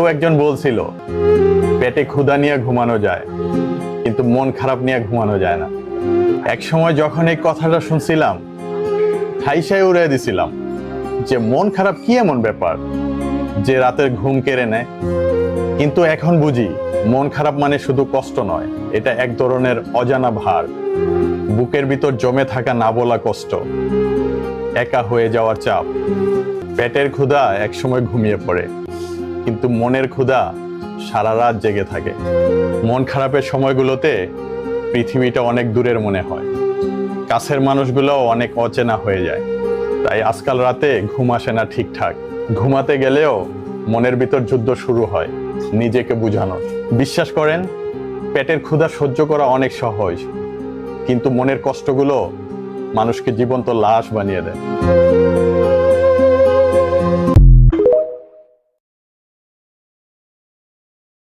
কেউ একজন বলছিল পেটে ক্ষুধা নিয়ে ঘুমানো যায়, কিন্তু মন খারাপ নিয়ে ঘুমানো যায় না। এক সময় যখন এই কথাটা শুনছিলাম, হাইসাই উড়িয়ে দিছিলাম যে মন খারাপ কি এমন ব্যাপার যে রাতের ঘুম কেড়ে নেয়। কিন্তু এখন বুঝি মন খারাপ মানে শুধু কষ্ট নয়, এটা এক ধরনের অজানা ভার, বুকের ভিতর জমে থাকা না বলা কষ্ট, একা হয়ে যাওয়ার চাপ। পেটের ক্ষুধা একসময় ঘুমিয়ে পড়ে, কিন্তু মনের ক্ষুধা সারা রাত জেগে থাকে। মন খারাপের সময়গুলোতে পৃথিবীটা অনেক দূরের মনে হয়, কাছের মানুষগুলো অনেক অচেনা হয়ে যায়। তাই আজকাল রাতে ঘুম আসে না ঠিকঠাক, ঘুমাতে গেলেও মনের ভিতর যুদ্ধ শুরু হয় নিজেকে বুঝানোর। বিশ্বাস করেন, পেটের ক্ষুধা সহ্য করা অনেক সহজ, কিন্তু মনের কষ্টগুলো মানুষকে জীবন্ত লাশ বানিয়ে দেয়।